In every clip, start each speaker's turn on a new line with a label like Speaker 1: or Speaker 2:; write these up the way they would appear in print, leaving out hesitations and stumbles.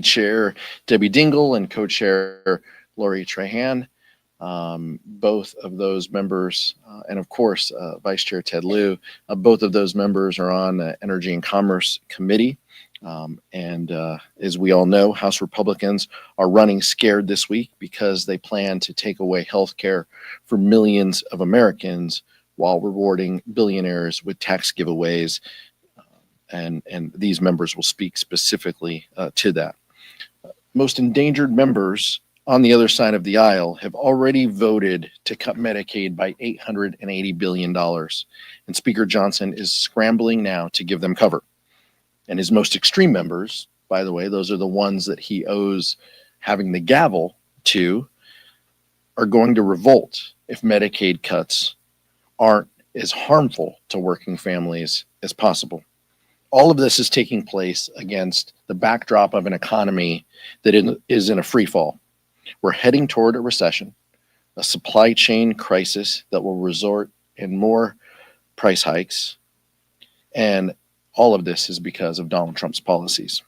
Speaker 1: Chair Debbie Dingle and co-chair Lori Trahan. Both of those members, and of course, Vice Chair Ted Lieu, both of those members are on the Energy and Commerce Committee. And as we all know, House Republicans are running scared this week because they plan to take away health care for millions of Americans while rewarding billionaires with tax giveaways. And these members will speak specifically to that. Most endangered members on the other side of the aisle have already voted to cut Medicaid by $880 billion. And Speaker Johnson is scrambling now to give them cover. And his most extreme members, by the way, those are the ones that he owes having the gavel to, are going to revolt if Medicaid cuts aren't as harmful to working families as possible. All of this is taking place against the backdrop of an economy that is in a free fall. We're heading toward a recession, a supply chain crisis that will result in more price hikes. And all of this is because of Donald Trump's policies.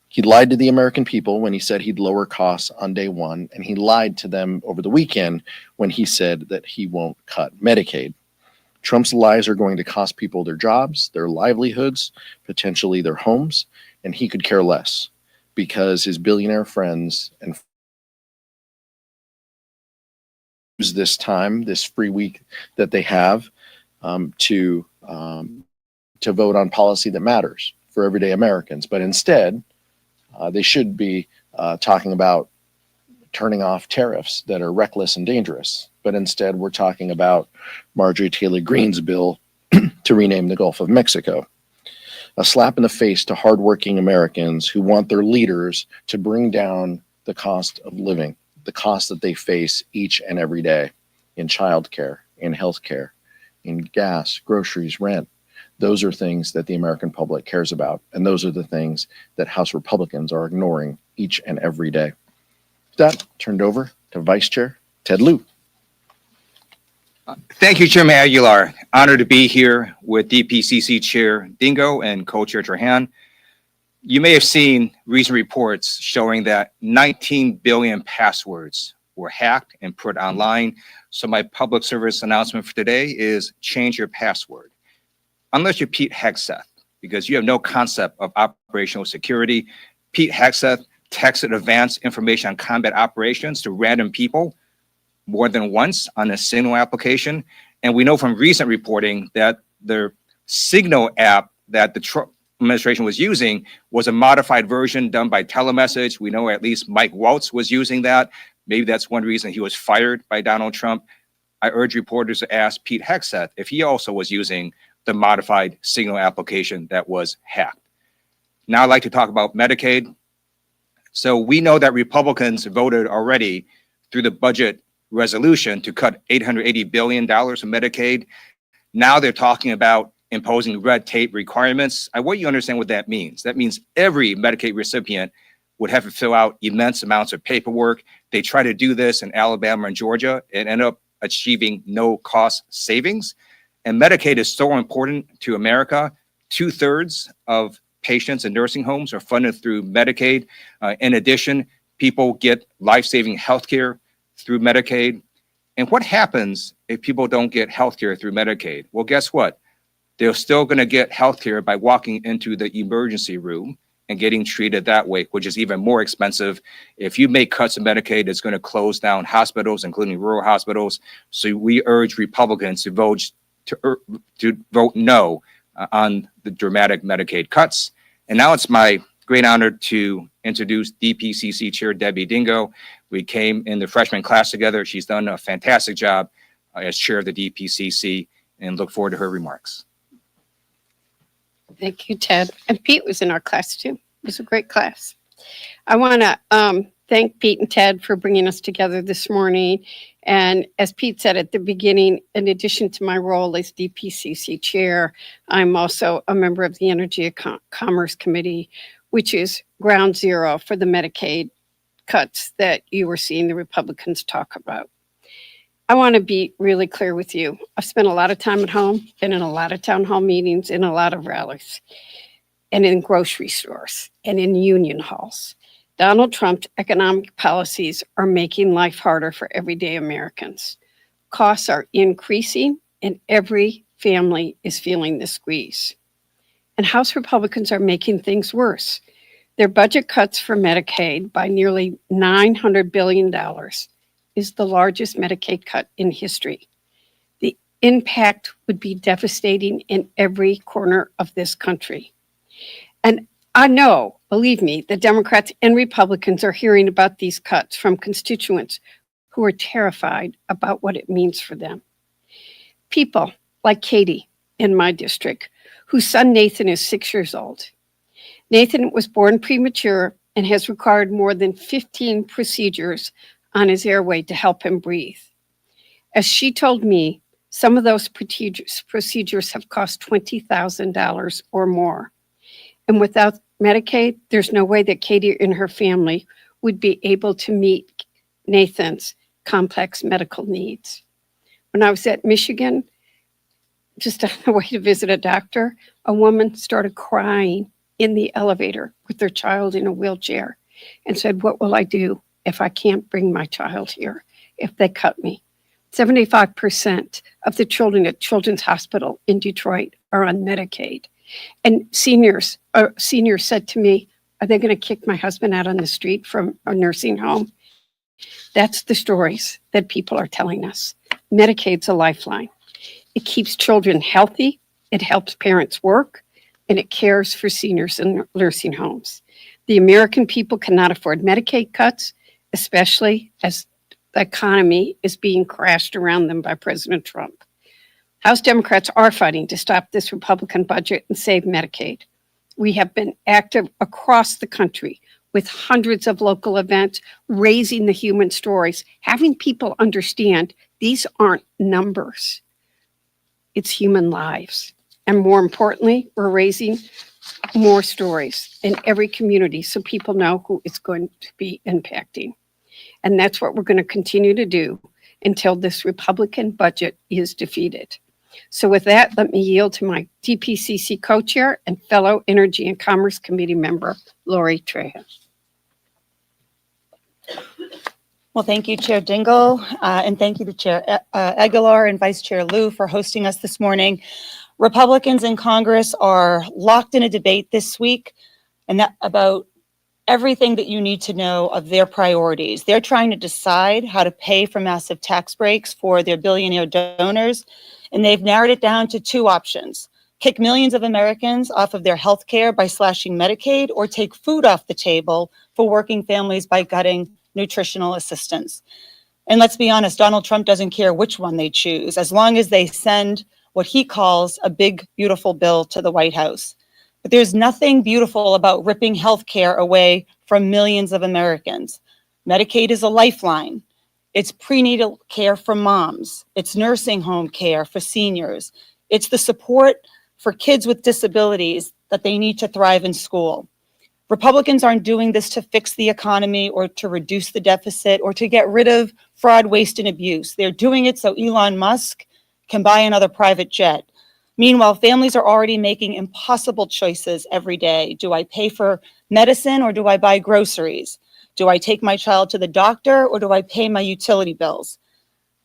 Speaker 1: He lied to the American people when he said he'd lower costs on day one, and he lied to them over the weekend when he said that he won't cut Medicaid. Trump's lies are going to cost people their jobs, their livelihoods, potentially their homes, and he could care less because his billionaire friends and use this time, this free week that they have, to vote on policy that matters for everyday Americans. But instead, they should be talking about turning off tariffs that are reckless and dangerous. But instead, we're talking about Marjorie Taylor Greene's bill to rename the Gulf of Mexico. A slap in the face to hardworking Americans who want their leaders to bring down the cost of living, the cost that they face each and every day in childcare, in healthcare, in gas, groceries, rent. Those are things that the American public cares about. And those are the things that House Republicans are ignoring each and every day. With that, turned over to Vice Chair Ted Lieu.
Speaker 2: Thank you, Chairman Aguilar. Honored to be here with DPCC Chair Dingo and Co-Chair Trahan. You may have seen recent reports showing that 19 billion passwords were hacked and put online. So my public service announcement for today is change your password. Unless you're Pete Hegseth, because you have no concept of operational security. Pete Hegseth texted advanced information on combat operations to random people more than once on a Signal application. And we know from recent reporting that the Signal app that the Trump administration was using was a modified version done by telemessage. We know at least Mike Waltz was using that. Maybe that's one reason he was fired by Donald Trump. I urge reporters to ask Pete Hegseth if he also was using the modified Signal application that was hacked. Now I'd like to talk about Medicaid. So we know that Republicans voted already through the budget resolution to cut $880 billion of Medicaid. Now they're talking about imposing red tape requirements. I want you to understand what that means. That means every Medicaid recipient would have to fill out immense amounts of paperwork. They try to do this in Alabama and Georgia and end up achieving no cost savings. And Medicaid is so important to America. 2/3 of patients in nursing homes are funded through Medicaid. In addition, people get life-saving healthcare through Medicaid. And what happens if people don't get healthcare through Medicaid? Well, guess what? They're still going to get healthcare by walking into the emergency room and getting treated that way, which is even more expensive. If you make cuts in Medicaid, it's going to close down hospitals, including rural hospitals. So we urge Republicans to vote no on the dramatic Medicaid cuts. And now it's my great honor to introduce DPCC Chair Debbie Dingo. We came in the freshman class together. She's done a fantastic job as chair of the DPCC and look forward to her remarks.
Speaker 3: Thank you, Ted. And Pete was in our class too. It was a great class. I want to thank Pete and Ted for bringing us together this morning. And as Pete said at the beginning, in addition to my role as DPCC chair, I'm also a member of the Energy and Commerce Committee, which is ground zero for the Medicaid cuts that you were seeing the Republicans talk about. I want to be really clear with you. I've spent a lot of time at home, been in a lot of town hall meetings, in a lot of rallies, and in grocery stores, and in union halls. Donald Trump's economic policies are making life harder for everyday Americans. Costs are increasing, and every family is feeling the squeeze. And House Republicans are making things worse. Their budget cuts for Medicaid by nearly $900 billion is the largest Medicaid cut in history. The impact would be devastating in every corner of this country. And I know, believe me, the Democrats and Republicans are hearing about these cuts from constituents who are terrified about what it means for them. People like Katie in my district, whose son Nathan is 6 years old. Nathan was born premature and has required more than 15 procedures on his airway to help him breathe. As she told me, some of those procedures have cost $20,000 or more. And without Medicaid, there's no way that Katie and her family would be able to meet Nathan's complex medical needs. When I was at Michigan, just on the way to visit a doctor, a woman started crying in the elevator with their child in a wheelchair and said, "What will I do if I can't bring my child here, if they cut me?" 75% of the children at Children's Hospital in Detroit are on Medicaid. And seniors said to me, "Are they going to kick my husband out on the street from a nursing home?" That's the stories that people are telling us. Medicaid's a lifeline. It keeps children healthy, it helps parents work, and it cares for seniors in nursing homes. The American people cannot afford Medicaid cuts, especially as the economy is being crashed around them by President Trump. House Democrats are fighting to stop this Republican budget and save Medicaid. We have been active across the country with hundreds of local events, raising the human stories, having people understand these aren't numbers. It's human lives. And more importantly, we're raising more stories in every community so people know who it's going to be impacting. And that's what we're going to continue to do until this Republican budget is defeated. So with that, let me yield to my DPCC co-chair and fellow Energy and Commerce Committee member, Lori Trahan.
Speaker 4: Well, thank you, Chair Dingle, and thank you to Chair Aguilar and Vice Chair Lieu for hosting us this morning. Republicans in Congress are locked in a debate this week and that about everything that you need to know of their priorities. They're trying to decide how to pay for massive tax breaks for their billionaire donors, and they've narrowed it down to two options: kick millions of Americans off of their health care by slashing Medicaid, or take food off the table for working families by gutting nutritional assistance. And let's be honest, Donald Trump doesn't care which one they choose, as long as they send what he calls a big, beautiful bill to the White House. But there's nothing beautiful about ripping health care away from millions of Americans. Medicaid is a lifeline. It's prenatal care for moms. It's nursing home care for seniors. It's the support for kids with disabilities that they need to thrive in school. Republicans aren't doing this to fix the economy or to reduce the deficit or to get rid of fraud, waste, and abuse. They're doing it so Elon Musk can buy another private jet. Meanwhile, families are already making impossible choices every day. Do I pay for medicine or do I buy groceries? Do I take my child to the doctor or do I pay my utility bills?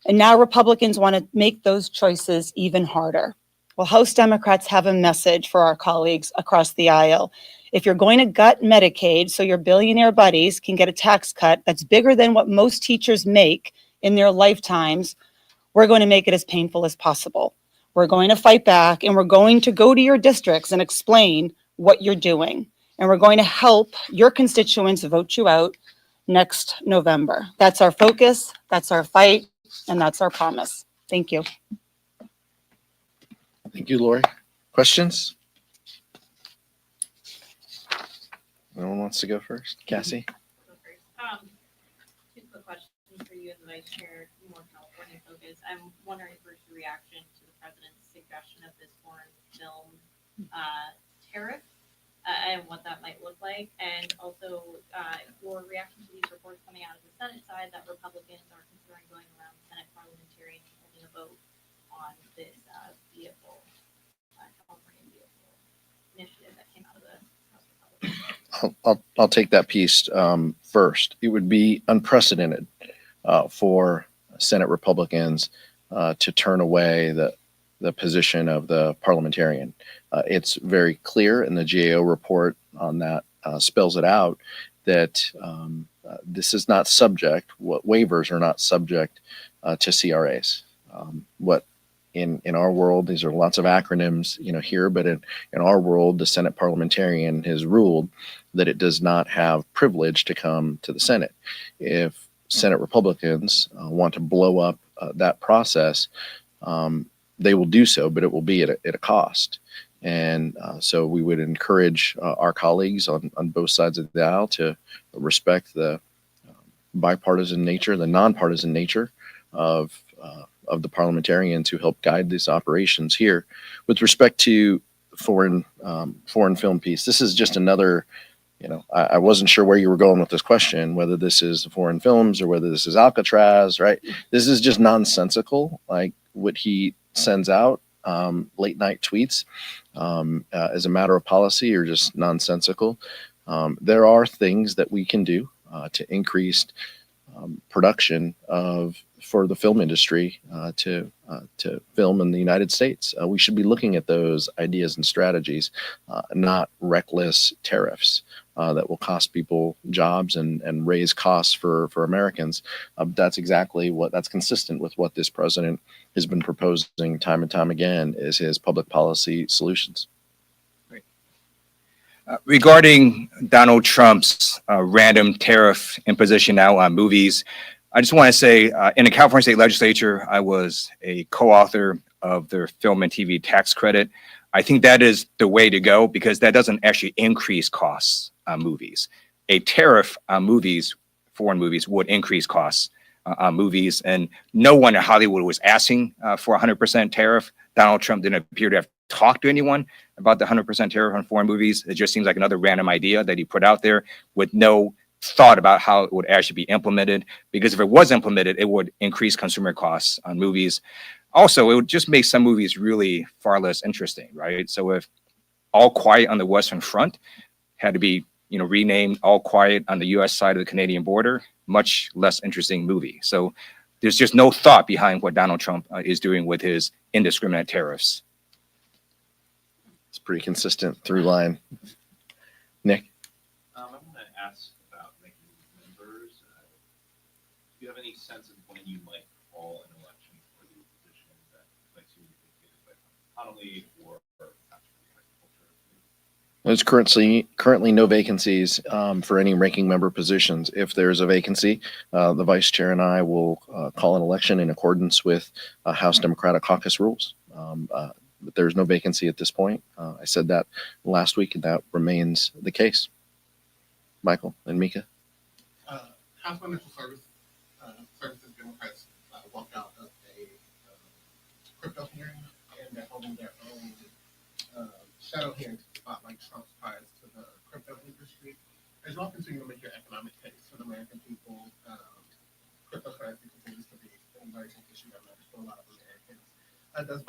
Speaker 4: And now Republicans want to make those choices even harder. Well, House Democrats have a message for our colleagues across the aisle. If you're going to gut Medicaid so your billionaire buddies can get a tax cut that's bigger than what most teachers make in their lifetimes, we're going to make it as painful as possible. We're going to fight back, and we're going to go to your districts and explain what you're doing. And we're going to help your constituents vote you out next November. That's our focus, that's our fight, and that's our promise. Thank you.
Speaker 1: Thank you, Lori. Questions? No one wants to go first? Cassie?
Speaker 5: Two quick questions for you as the Vice Chair, more California focus. I'm wondering first your reaction to the President's suggestion of this foreign film tariff and what that might look like, and also your reaction to these reports coming out of the Senate side that Republicans are considering going around Senate parliamentarians and holding a vote on this California vehicle initiative that came out of the House Republicans.
Speaker 1: I'll take that piece first. It would be unprecedented for Senate Republicans to turn away the position of the parliamentarian. It's very clear, and the GAO report on that spells it out, that this is not subject, what waivers are not subject to CRAs. What in our world, these are lots of acronyms, here, but in our world, the Senate parliamentarian has ruled that it does not have privilege to come to the Senate. If Senate Republicans want to blow up that process, they will do so, but it will be at a cost. And so we would encourage our colleagues on both sides of the aisle to respect the bipartisan nature, the nonpartisan nature of the parliamentarians who help guide these operations here. With respect to foreign film piece, this is just another, I wasn't sure where you were going with this question, whether this is foreign films or whether this is Alcatraz, right? This is just nonsensical, like what he sends out, late night tweets, as a matter of policy, are just nonsensical. There are things that we can do to increase production for the film industry to film in the United States. We should be looking at those ideas and strategies, not reckless tariffs that will cost people jobs and raise costs for Americans. That's exactly that's consistent with what this president has been proposing time and time again is his public policy solutions.
Speaker 2: Regarding Donald Trump's random tariff imposition now on movies, I just want to say in the California State Legislature, I was a co-author of their film and TV tax credit. I think that is the way to go because that doesn't actually increase costs on movies. A tariff on movies, foreign movies, would increase costs on movies, and no one in Hollywood was asking for a 100% tariff. Donald Trump didn't appear to have talked to anyone about the 100% tariff on foreign movies. It just seems like another random idea that he put out there with no thought about how it would actually be implemented, because if it was implemented, it would increase consumer costs on movies. Also, it would just make some movies really far less interesting, right? So if All Quiet on the Western Front had to be, renamed All Quiet on the U.S. side of the Canadian border, much less interesting movie. So there's just no thought behind what Donald Trump is doing with his indiscriminate tariffs.
Speaker 1: It's pretty consistent through line. Nick?
Speaker 6: I want to ask about ranking members. Do you have any sense of when you might call an election for the position that might soon be vacated by Connolly or
Speaker 1: There's currently no vacancies for any ranking member positions. If there's a vacancy, the vice chair and I will call an election in accordance with House Democratic Caucus rules. But there's no vacancy at this point. I said that last week, and that remains the case. Michael and Mika.
Speaker 7: House Financial Services Democrats walked out of a crypto hearing, and they're holding their own shadow hearing to spotlight Trump's ties to the crypto industry. As you all continue to make your economic case for the American people, cryptocurrency continues to be an emerging issue that matters for a lot of Americans. Does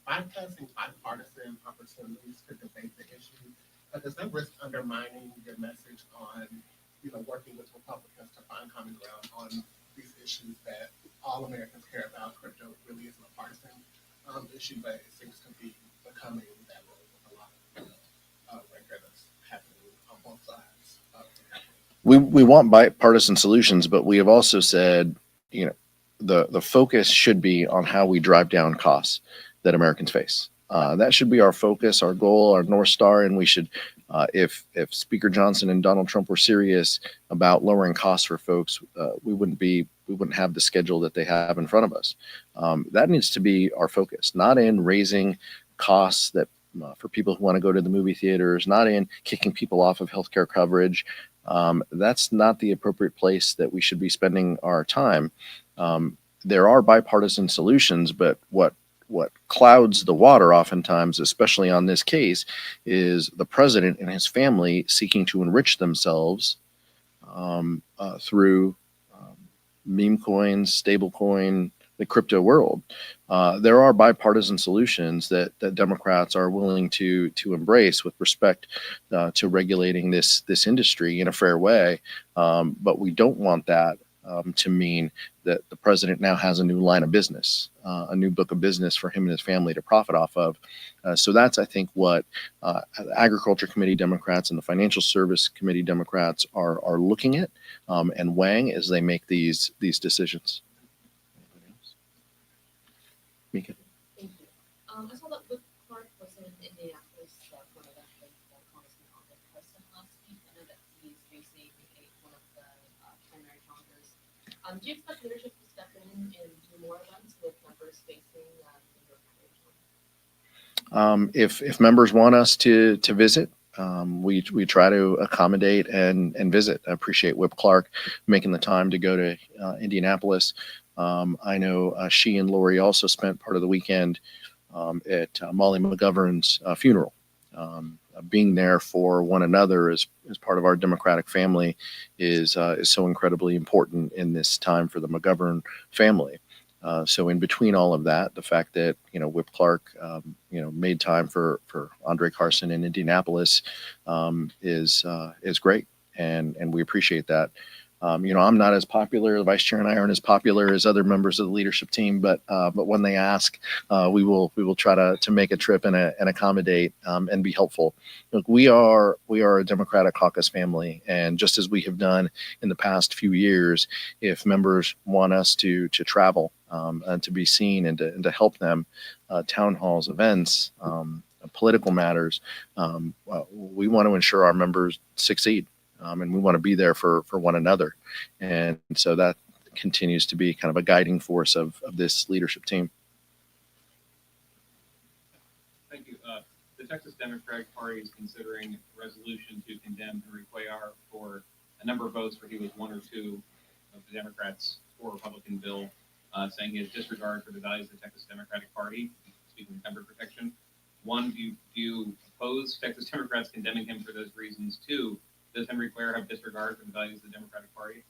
Speaker 7: bypassing bipartisan opportunities to debate the issue, does that risk undermining your message on, working with Republicans to find common ground on these issues that all Americans care about? Crypto really isn't a partisan issue, but it seems to be becoming that role with a lot of record that's happening on both sides.
Speaker 1: We want bipartisan solutions, but we have also said, the focus should be on how we drive down costs that Americans face. That should be our focus, our goal, our North Star, and we should, if Speaker Johnson and Donald Trump were serious about lowering costs for folks, we wouldn't have the schedule that they have in front of us. That needs to be our focus, not in raising costs that for people who want to go to the movie theaters, not in kicking people off of healthcare coverage. That's not the appropriate place that we should be spending our time. There are bipartisan solutions, but what clouds the water oftentimes, especially on this case, is the president and his family seeking to enrich themselves through meme coins, stable coin, the crypto world, there are bipartisan solutions that Democrats are willing to embrace with respect to regulating this industry in a fair way. But we don't want that to mean that the president now has a new line of business, a new book of business for him and his family to profit off of. So that's, I think, what the Agriculture Committee Democrats and the Financial Service Committee Democrats are looking at and weighing as they make these decisions. Mika.
Speaker 8: Thank you. I saw that Luke Clark was in Indianapolis for an election for Congressman Andre Carson last week. I know that he is facing one of the primary challengers. Do you expect leadership to step in and do more events with members facing your primary challenge?
Speaker 1: If members want us to visit, we try to accommodate and visit. I appreciate Whip Clark making the time to go to Indianapolis. I know she and Lori also spent part of the weekend at Molly McGovern's funeral. Being there for one another as part of our Democratic family is so incredibly important in this time for the McGovern family. So in between all of that, the fact that Whip Clark made time for Andre Carson in Indianapolis is great, and we appreciate that. I'm not as popular. The vice chair and I aren't as popular as other members of the leadership team, but when they ask, we will try to make a trip and accommodate and be helpful. Look, we are a Democratic caucus family, and just as we have done in the past few years, if members want us to travel and to be seen and to help them, town halls, events, political matters, we want to ensure our members succeed. And we want to be there for one another. And so that continues to be kind of a guiding force of this leadership team.
Speaker 6: Thank you. The Texas Democratic Party is considering a resolution to condemn Henry Cuellar for a number of votes where he was one or two of the Democrats for a Republican bill, saying he has disregard for the values of the Texas Democratic Party, speaking of member protection. One, do you oppose Texas Democrats condemning him for those reasons? Two, does Henry Cuellar have disregard for the values of the Democratic Party?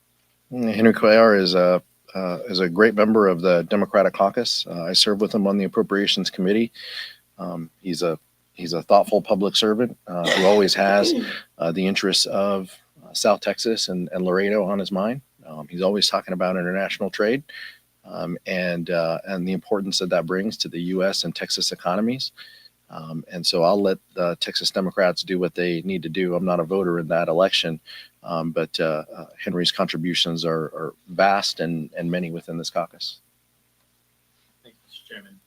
Speaker 1: Henry Cuellar is a great member of the Democratic Caucus. I serve with him on the Appropriations Committee. He's a thoughtful public servant who always has the interests of South Texas and Laredo on his mind. He's always talking about international trade and the importance that brings to the U.S. and Texas economies. And so I'll let the Texas Democrats do what they need to do. I'm not a voter in that election, but Henry's contributions are vast and many within this caucus.
Speaker 9: Thanks, Mr. Chairman.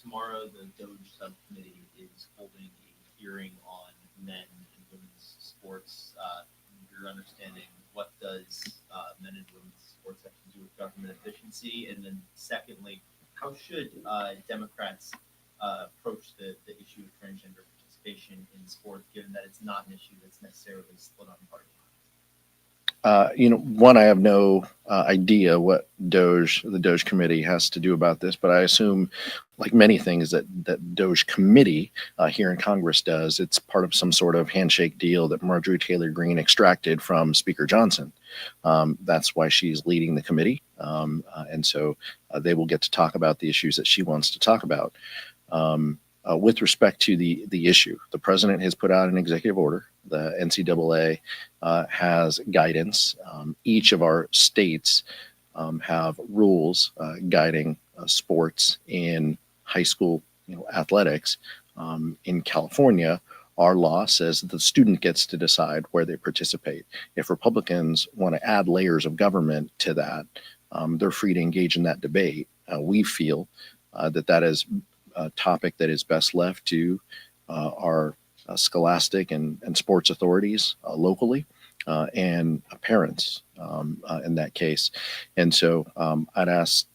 Speaker 9: Tomorrow, the DOGE subcommittee is holding a hearing on men and women's sports. Your understanding, what does men and women's sports have to do with government efficiency? And then secondly, how should Democrats approach the issue of transgender participation in sport, given that it's not an issue that's necessarily split on party lines?
Speaker 1: One, I have no idea what the DOGE committee has to do about this, but I assume, like many things that DOGE committee here in Congress does, it's part of some sort of handshake deal that Marjorie Taylor Greene extracted from Speaker Johnson. That's why she's leading the committee. And so they will get to talk about the issues that she wants to talk about. With respect to the issue, the president has put out an executive order. The NCAA has guidance. Each of our states have rules guiding sports in high school athletics. In California, our law says that the student gets to decide where they participate. If Republicans want to add layers of government to that, they're free to engage in that debate. We feel that is a topic that is best left to our scholastic and sports authorities locally and parents in that case. And so I'd ask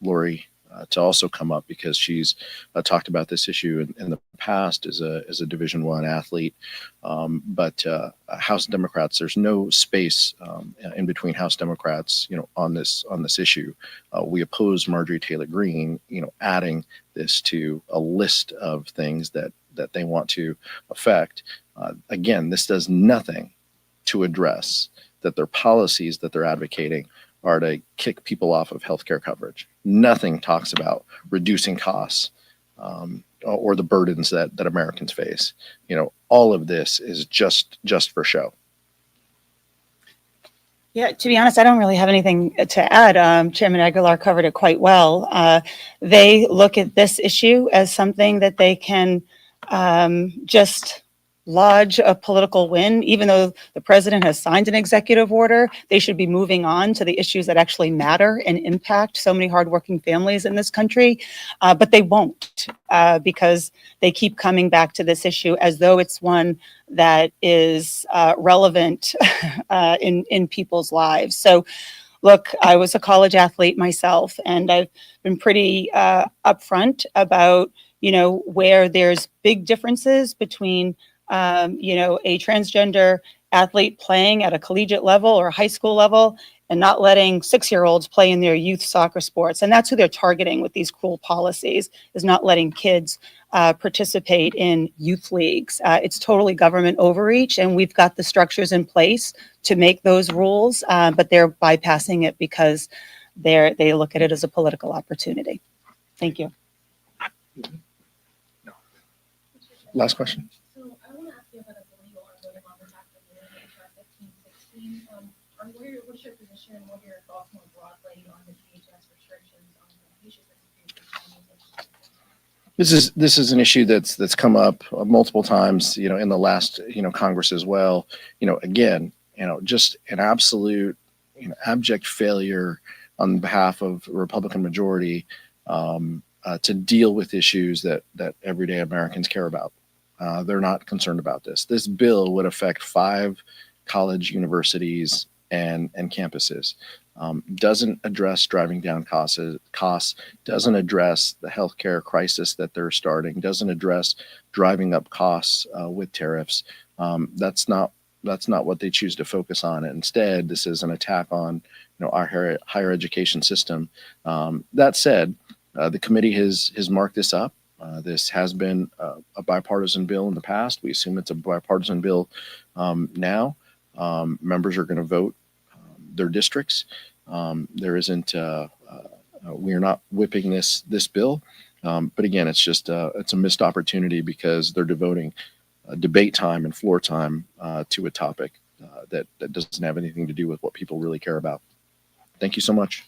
Speaker 1: Lori to also come up because she's talked about this issue in the past as a Division I athlete. But House Democrats, there's no space in between House Democrats, on this issue. We oppose Marjorie Taylor Greene, adding this to a list of things that they want to affect. Again, this does nothing to address that their policies that they're advocating are to kick people off of healthcare coverage. Nothing talks about reducing costs or the burdens that Americans face. All of this is just for show.
Speaker 4: Yeah, to be honest, I don't really have anything to add. Chairman Aguilar covered it quite well. They look at this issue as something that they can just lodge a political win. Even though the president has signed an executive order, they should be moving on to the issues that actually matter and impact so many hardworking families in this country. But they won't because they keep coming back to this issue as though it's one that is relevant in people's lives. So look, I was a college athlete myself, and I've been pretty upfront about, where there's big differences between, a transgender athlete playing at a collegiate level or high school level and not letting 6-year-olds play in their youth soccer sports. And that's who they're targeting with these cruel policies, is not letting kids participate in youth leagues. It's totally government overreach, and we've got the structures in place to make those rules, but they're bypassing it because they look at it as a political opportunity. Thank you.
Speaker 1: Last question.
Speaker 8: So I want to ask you about a legal or voting on behalf of the HR 1516. What's your position? What are your thoughts more broadly on the DHS restrictions on patient
Speaker 1: This is an issue that's come up multiple times, in the last, Congress as well. Again, just an absolute, abject failure on behalf of the Republican majority to deal with issues that everyday Americans care about. They're not concerned about this. This bill would affect 5 college universities and campuses. Doesn't address driving down costs, doesn't address the healthcare crisis that they're starting, doesn't address driving up costs with tariffs. That's not what they choose to focus on. Instead, this is an attack on our higher education system. That said, the committee has marked this up. This has been a bipartisan bill in the past. We assume it's a bipartisan bill now. Members are going to vote their districts. There isn't, we are not whipping this bill. But again, it's just, it's a missed opportunity because they're devoting debate time and floor time to a topic that doesn't have anything to do with what people really care about. Thank you so much.